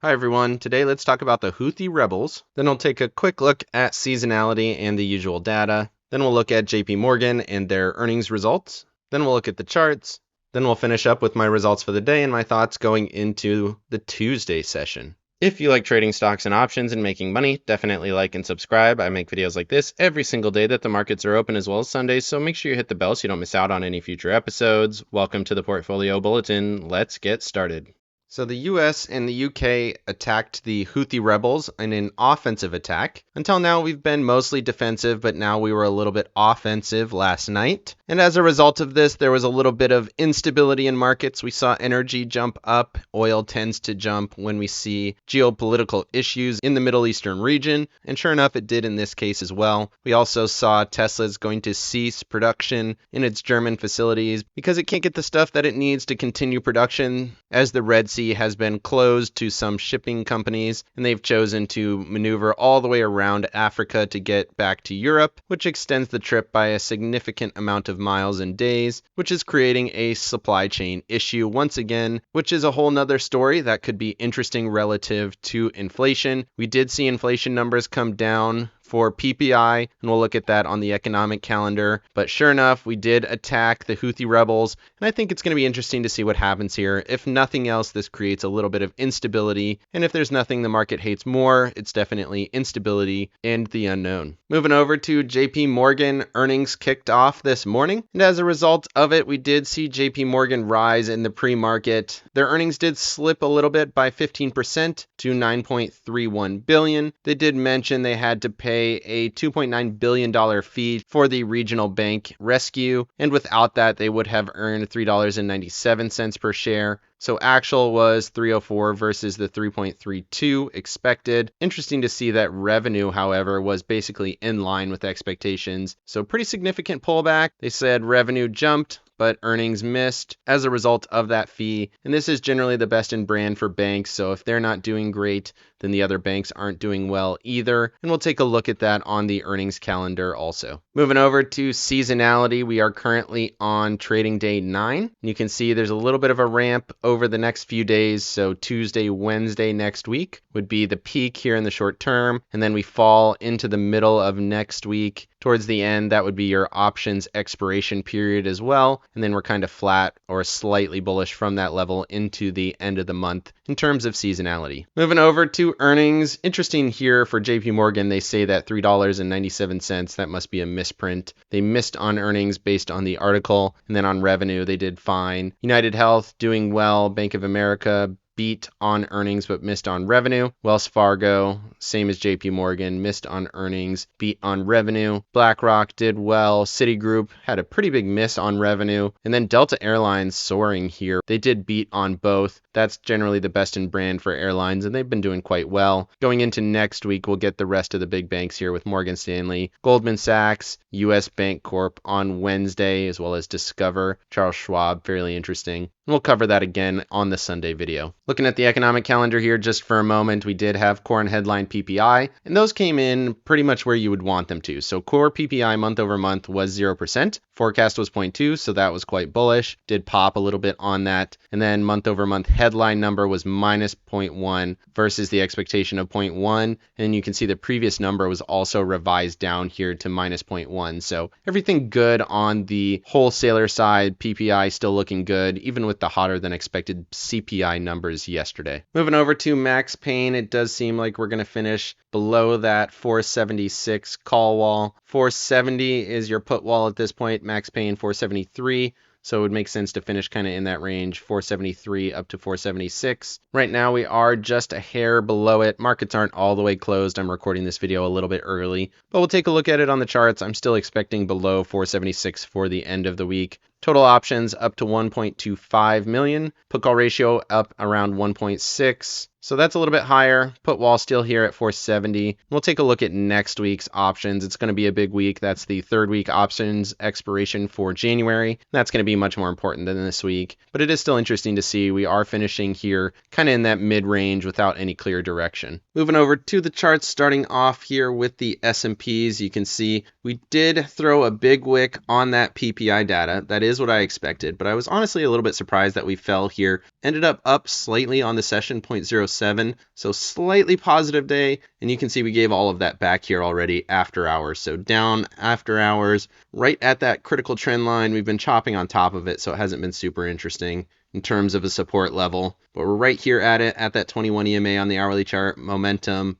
Hi everyone, today let's talk about the Houthi rebels, then we'll take a quick look at seasonality and the usual data, then we'll look at JPMorgan and their earnings results, then we'll look at the charts, then we'll finish up with my results for the day and my thoughts going into the Tuesday session. If you like trading stocks and options and making money, definitely like and subscribe. I make videos like this every single day that the markets are open as well as Sundays, so make sure you hit the bell so you don't miss out on any future episodes. Welcome to the Portfolio Bulletin. Let's get started. So the US and the UK attacked the Houthi rebels in an offensive attack. Until now, we've been mostly defensive, but now we were a little bit offensive last night. And as a result of this, there was a little bit of instability in markets. We saw energy jump up. Oil tends to jump when we see geopolitical issues in the Middle Eastern region. And sure enough, it did in this case as well. We also saw Tesla's going to cease production in its German facilities because it can't get the stuff that it needs to continue production as the Red Sea has been closed to some shipping companies, and they've chosen to maneuver all the way around Africa to get back to Europe, which extends the trip by a significant amount of miles and days, which is creating a supply chain issue once again, which is a whole nother story that could be interesting relative to inflation. We did see inflation numbers come down for PPI, and we'll look at that on the economic calendar. But sure enough, we did attack the Houthi rebels, and I think it's going to be interesting to see what happens here. If nothing else, this creates a little bit of instability, and if there's nothing the market hates more, it's definitely instability and the unknown. Moving over to JPMorgan, earnings kicked off this morning, and as a result of it, we did see JPMorgan rise in the pre-market. Their earnings did slip a little bit by 15% to $9.31 billion. They did mention they had to pay a $2.9 billion fee for the regional bank rescue, and without that, they would have earned $3.97 per share. So actual was 304 versus the 3.32 expected. Interesting to see that revenue, however, was basically in line with expectations. So pretty significant pullback. They said revenue jumped, but earnings missed as a result of that fee. And this is generally the best in brand for banks. So if they're not doing great, then the other banks aren't doing well either. And we'll take a look at that on the earnings calendar also. Moving over to seasonality, we are currently on trading day 9. You can see there's a little bit of a ramp over the next few days. So Tuesday, Wednesday next week would be the peak here in the short term. And then we fall into the middle of next week. Towards the end, that would be your options expiration period as well. And then we're kind of flat or slightly bullish from that level into the end of the month in terms of seasonality. Moving over to earnings. Interesting here for JPMorgan, they say that $3.97, that must be a misprint. They missed on earnings based on the article. And then on revenue, they did fine. United Health doing well. Bank of America beat on earnings but missed on revenue. Wells Fargo, same as JPMorgan, missed on earnings, beat on revenue. BlackRock did well. Citigroup had a pretty big miss on revenue. And then Delta Airlines soaring here. They did beat on both. That's generally the best in brand for airlines, and they've been doing quite well. Going into next week, we'll get the rest of the big banks here with Morgan Stanley, Goldman Sachs, US Bank Corp on Wednesday, as well as Discover, Charles Schwab, fairly interesting. And we'll cover that again on the Sunday video. Looking at the economic calendar here just for a moment, we did have core and headline PPI, and those came in pretty much where you would want them to. So core PPI month over month was 0%. Forecast was 0.2, so that was quite bullish. Did pop a little bit on that. And then month over month headline number was minus 0.1 versus the expectation of 0.1. And you can see the previous number was also revised down here to minus 0.1. So everything good on the wholesaler side. PPI still looking good, even with the hotter than expected CPI numbers yesterday. Moving over to Max Pain, it does seem like we're going to finish below that 476 call wall. 470 is your put wall at this point. Max Pain 473. So it would make sense to finish kind of in that range, 473 up to 476. Right now we are just a hair below it. Markets aren't all the way closed. I'm recording this video a little bit early, but we'll take a look at it on the charts. I'm still expecting below 476 for the end of the week. Total options up to 1.25 million. Put call ratio up around 1.6. So that's a little bit higher. Put wall still here at 470. We'll take a look at next week's options. It's going to be a big week. That's the third week options expiration for January. That's going to be much more important than this week, but it is still interesting to see. We are finishing here kind of in that mid-range without any clear direction. Moving over to the charts, starting off here with the S&Ps, you can see we did throw a big wick on that PPI data. That is what I expected, but I was honestly a little bit surprised that we fell here. Ended up slightly on the session, 0.06. 0.07. So slightly positive day. And you can see we gave all of that back here already after hours. So down after hours, right at that critical trend line. We've been chopping on top of it, so it hasn't been super interesting in terms of a support level. But we're right here at it, at that 21 EMA on the hourly chart. Momentum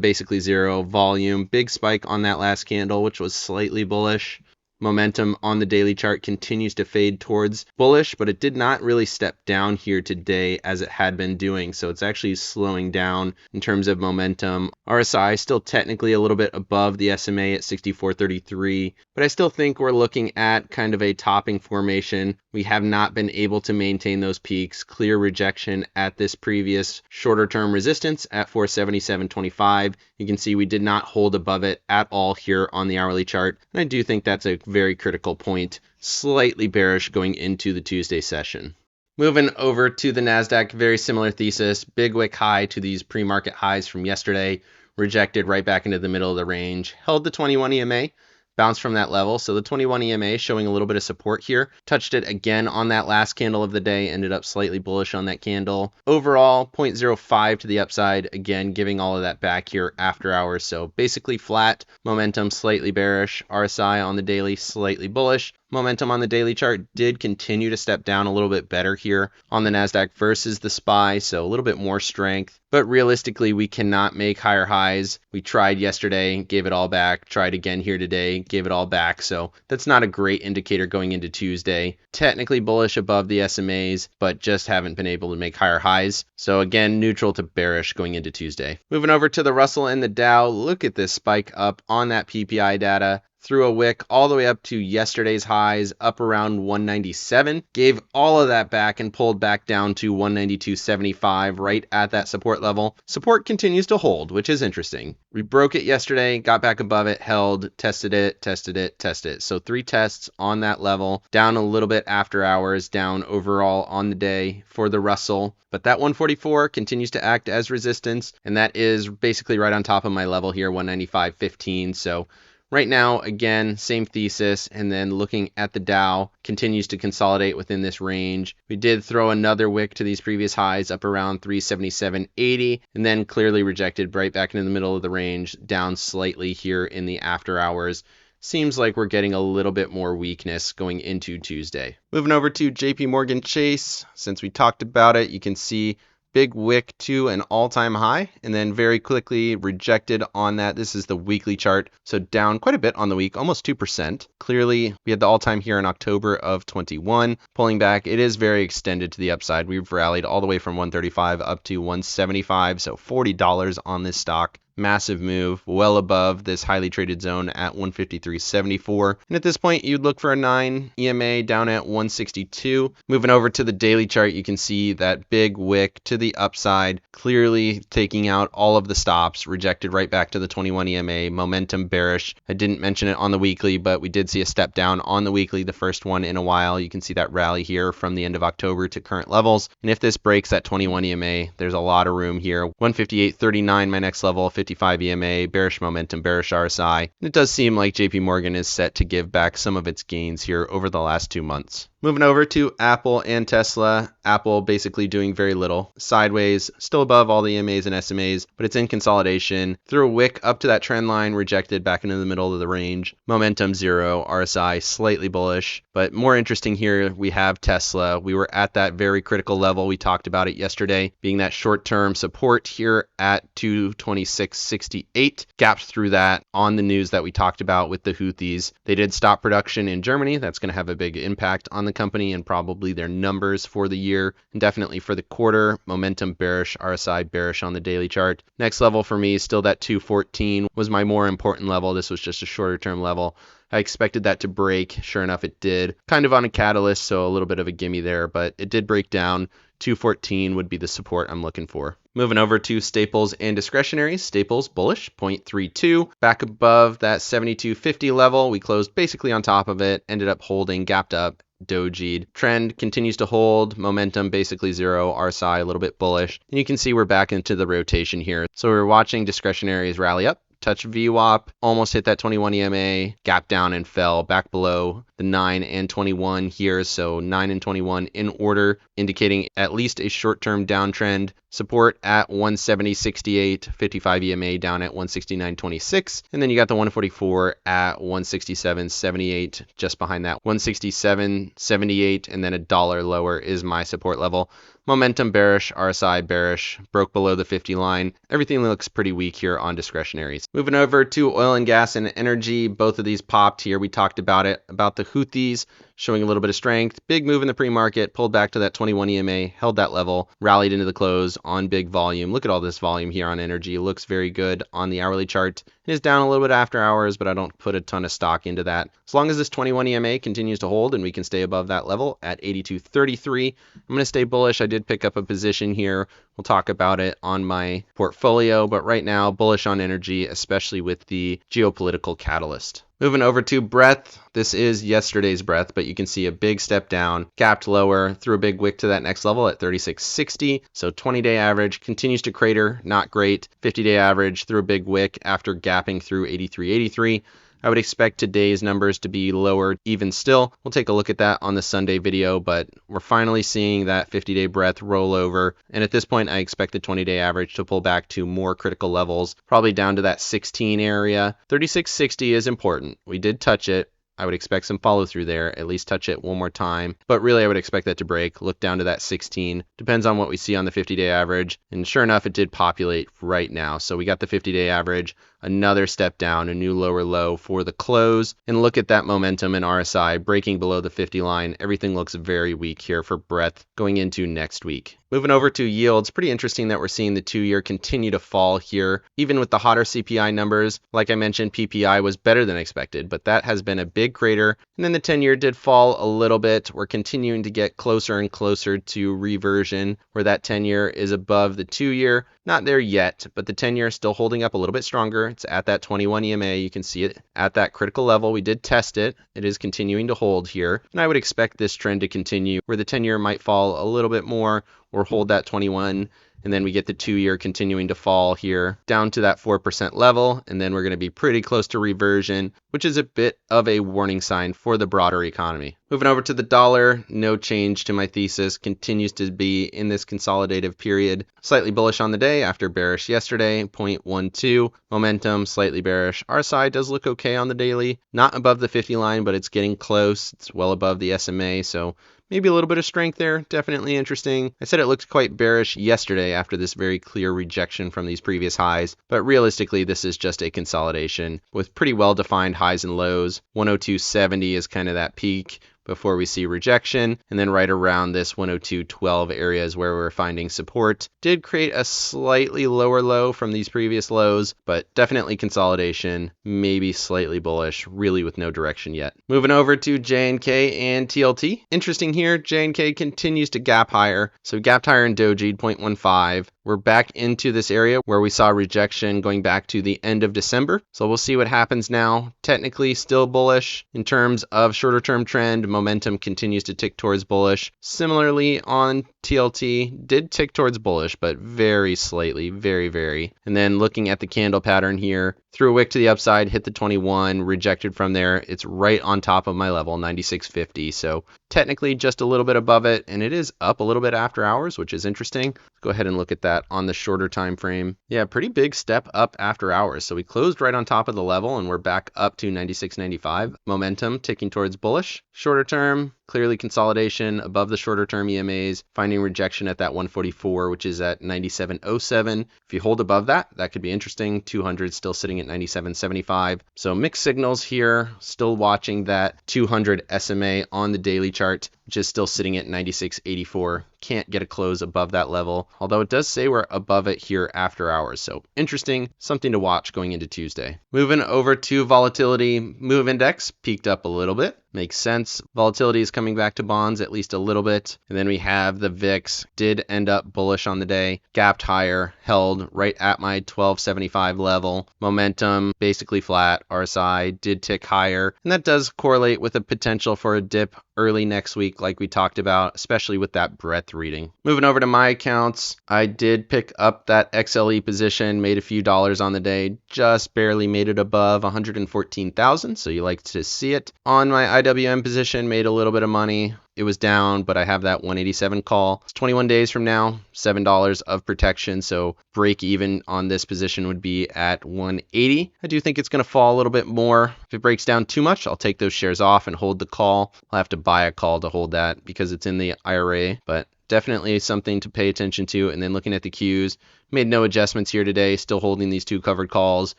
basically zero. Volume, big spike on that last candle, which was slightly bullish. Momentum on the daily chart continues to fade towards bullish, but it did not really step down here today as it had been doing. So it's actually slowing down in terms of momentum. RSI still technically a little bit above the SMA at 64.33, but I still think we're looking at kind of a topping formation. We have not been able to maintain those peaks. Clear rejection at this previous shorter term resistance at 477.25. You can see we did not hold above it at all here on the hourly chart. And I do think that's a very critical point. Slightly bearish going into the Tuesday session. Moving over to the NASDAQ, very similar thesis. Big wick high to these pre-market highs from yesterday. Rejected right back into the middle of the range. Held the 21 EMA. Bounced from that level. So the 21 EMA showing a little bit of support here. Touched it again on that last candle of the day. Ended up slightly bullish on that candle. Overall, 0.05 to the upside. Again, giving all of that back here after hours. So basically flat. Momentum slightly bearish. RSI on the daily slightly bullish. Momentum on the daily chart did continue to step down a little bit better here on the NASDAQ versus the SPY, so a little bit more strength. But realistically, we cannot make higher highs. We tried yesterday, gave it all back. Tried again here today, gave it all back. So that's not a great indicator going into Tuesday. Technically bullish above the SMAs, but just haven't been able to make higher highs. So again, neutral to bearish going into Tuesday. Moving over to the Russell and the Dow, look at this spike up on that PPI data. Through a wick all the way up to yesterday's highs, up around 197. Gave all of that back and pulled back down to 192.75, right at that support level. Support continues to hold, which is interesting. We broke it yesterday, got back above it, held, tested it, tested it, tested it. So 3 tests on that level, down a little bit after hours, down overall on the day for the Russell. But that 144 continues to act as resistance, and that is basically right on top of my level here, 195.15. So right now, again, same thesis, and then looking at the Dow, continues to consolidate within this range. We did throw another wick to these previous highs up around 377.80, and then clearly rejected right back into the middle of the range, down slightly here in the after hours. Seems like we're getting a little bit more weakness going into Tuesday. Moving over to JPMorgan Chase, since we talked about it, you can see big wick to an all-time high and then very quickly rejected on that. This is the weekly chart, so down quite a bit on the week, almost 2%. Clearly, we had the all-time here in October of 21. Pulling back, it is very extended to the upside. We've rallied all the way from 135 up to 175, so $40 on this stock. Massive move, well above this highly traded zone at 153.74. And at this point, you'd look for a 9 EMA down at 162. Moving over to the daily chart, you can see that big wick to the upside, clearly taking out all of the stops, rejected right back to the 21 EMA, momentum bearish. I didn't mention it on the weekly, but we did see a step down on the weekly, the first one in a while. You can see that rally here from the end of October to current levels. And if this breaks that 21 EMA, there's a lot of room here. 158.39, my next level, 55 EMA, bearish momentum, bearish RSI. And it does seem like JPMorgan is set to give back some of its gains here over the last 2 months. Moving over to Apple and Tesla. Apple basically doing very little. Sideways, still above all the EMAs and SMAs, but it's in consolidation. Threw a wick up to that trend line, rejected back into the middle of the range. Momentum zero, RSI slightly bullish. But more interesting here, we have Tesla. We were at that very critical level. We talked about it yesterday, being that short-term support here at 226.68. Gapped through that on the news that we talked about with the Houthis. They did stop production in Germany. That's going to have a big impact on the company and probably their numbers for the year and definitely for the quarter. Momentum bearish, RSI bearish on the daily chart. Next level for me, still that 214 was my more important level. This was just a shorter term level. I expected that to break. Sure enough, it did. Kind of on a catalyst, so a little bit of a gimme there, but it did break down. 214 would be the support I'm looking for. Moving over to staples and discretionary. Staples bullish, 0.32. Back above that 72.50 level. We closed basically on top of it, ended up holding, gapped up, dojied. Trend continues to hold, momentum basically zero, RSI a little bit bullish. And you can see we're back into the rotation here. So we're watching discretionaries rally up, touched VWAP, almost hit that 21 EMA, gap down and fell back below the 9 and 21 here. So 9 and 21 in order, indicating at least a short-term downtrend. Support at 170.68, 55 EMA down at 169.26, and then you got the 144 at 167.78, just behind that 167.78, and then a dollar lower is my support level. Momentum bearish, RSI bearish, broke below the 50 line. Everything looks pretty weak here on discretionaries. Moving over to oil and gas and energy, both of these popped here. We talked about it, about the Houthis showing a little bit of strength. Big move in the pre-market, pulled back to that 21 EMA, held that level, rallied into the close on big volume. Look at all this volume here on energy. It looks very good on the hourly chart. It is down a little bit after hours, but I don't put a ton of stock into that. As long as this 21 EMA continues to hold and we can stay above that level at 82.33, I'm going to stay bullish. I did pick up a position here. We'll talk about it on my portfolio, but right now bullish on energy, especially with the geopolitical catalyst. Moving over to breadth. This is yesterday's breadth, but you can see a big step down, gapped lower, threw a big wick to that next level at 36.60. So 20-day average continues to crater, not great. 50-day average threw a big wick after gapping through 83.83. I would expect today's numbers to be lower even still. We'll take a look at that on the Sunday video, but we're finally seeing that 50-day breadth roll over. And at this point, I expect the 20-day average to pull back to more critical levels, probably down to that 16 area. 36.60 is important. We did touch it. I would expect some follow through there, at least touch it one more time. But really, I would expect that to break, look down to that 16. Depends on what we see on the 50-day average. And sure enough, it did populate right now. So we got the 50-day average, another step down, a new lower low for the close. And look at that momentum in RSI breaking below the 50 line. Everything looks very weak here for breadth going into next week. Moving over to yields, pretty interesting that we're seeing the 2-year continue to fall here, even with the hotter CPI numbers. Like I mentioned, PPI was better than expected, but that has been a big crater. And then the 10-year did fall a little bit. We're continuing to get closer and closer to reversion, where that 10-year is above the 2-year. Not there yet, but the 10-year is still holding up a little bit stronger. It's at that 21 EMA. You can see it at that critical level. We did test it. It is continuing to hold here. And I would expect this trend to continue, where the 10-year might fall a little bit more or hold that 21, and then we get the 2-year continuing to fall here down to that 4% level, and then we're going to be pretty close to reversion, which is a bit of a warning sign for the broader economy. Moving over to the dollar, no change to my thesis, continues to be in this consolidative period. Slightly bullish on the day after bearish yesterday, 0.12. Momentum, slightly bearish. RSI does look okay on the daily, not above the 50 line, but it's getting close. It's well above the SMA, so maybe a little bit of strength there, definitely interesting. I said it looked quite bearish yesterday after this very clear rejection from these previous highs, but realistically this is just a consolidation with pretty well-defined highs and lows. 102.70 is kind of that peak before we see rejection, and then right around this 102.12 area is where we're finding support. Did create a slightly lower low from these previous lows, but definitely consolidation, maybe slightly bullish, really with no direction yet. Moving over to JNK and TLT. Interesting here, JNK continues to gap higher, so gapped higher in doji, 0.15. We're back into this area where we saw rejection going back to the end of December. So we'll see what happens now. Technically still bullish in terms of shorter term trend. Momentum continues to tick towards bullish. Similarly on TLT, did tick towards bullish, but very slightly, very. And then looking at the candle pattern here, threw a wick to the upside, hit the 21, rejected from there. It's right on top of my level, 96.50. So technically just a little bit above it, and it is up a little bit after hours, which is interesting. Let's go ahead and look at that on the shorter time frame. Yeah, pretty big step up after hours. So we closed right on top of the level, and we're back up to 96.95. Momentum ticking towards bullish. Shorter term, clearly consolidation above the shorter term EMAs, finding rejection at that 144, which is at 97.07. If you hold above that, that could be interesting. 200 still sitting at 97.75. So mixed signals here, still watching that 200 SMA on the daily chart, which is still sitting at 96.84. Can't get a close above that level, although it does say we're above it here after hours. So interesting, something to watch going into Tuesday. Moving over to volatility, move index peaked up a little bit. Makes sense. Volatility is coming back to bonds at least a little bit. And then we have the VIX did end up bullish on the day, gapped higher, held right at my 1275 level. Momentum basically flat. RSI did tick higher, and that does correlate with a potential for a dip early next week like we talked about, especially with that breadth reading. Moving over to my accounts, I did pick up that XLE position, made a few dollars on the day, just barely made it above 114,000, so you like to see it. On my IWM position, made a little bit of money. It was down, but I have that 187 call. It's 21 days from now, $7 of protection, so break even on this position would be at 180. I do think it's going to fall a little bit more. If it breaks down too much, I'll take those shares off and hold the call. I'll have to buy a call to hold that because it's in the IRA, but definitely something to pay attention to. And then looking at the Qs, made no adjustments here today, still holding these two covered calls.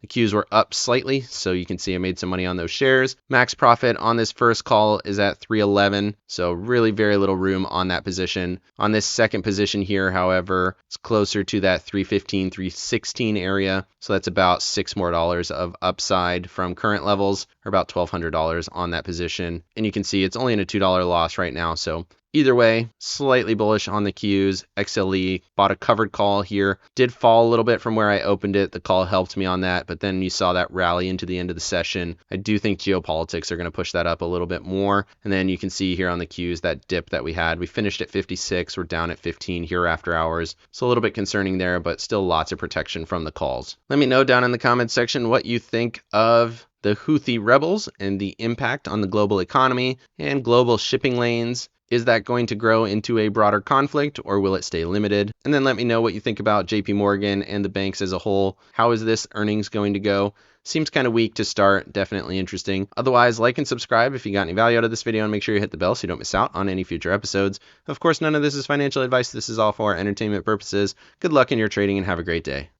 The Qs were up slightly, so you can see I made some money on those shares. Max profit on this first call is at 311, so really very little room on that position. On this second position here, however, it's closer to that 315, 316 area, so that's about $6 more of upside from current levels, or about $1,200 on that position. And you can see it's only in a $2 loss right now, so either way, slightly bullish on the Qs. XLE bought a covered call here. Did fall a little bit from where I opened it. The call helped me on that, but then you saw that rally into the end of the session. I do think geopolitics are going to push that up a little bit more. And then you can see here on the Qs that dip that we had. We finished at 56. We're down at 15 here after hours. So a little bit concerning there, but still lots of protection from the calls. Let me know down in the comments section what you think of the Houthi rebels and the impact on the global economy and global shipping lanes. Is that going to grow into a broader conflict, or will it stay limited? And then let me know what you think about JPMorgan and the banks as a whole. How is this earnings going to go? Seems kind of weak to start, definitely interesting. Otherwise, like and subscribe if you got any value out of this video, and make sure you hit the bell so you don't miss out on any future episodes. Of course, none of this is financial advice. This is all for entertainment purposes. Good luck in your trading and have a great day.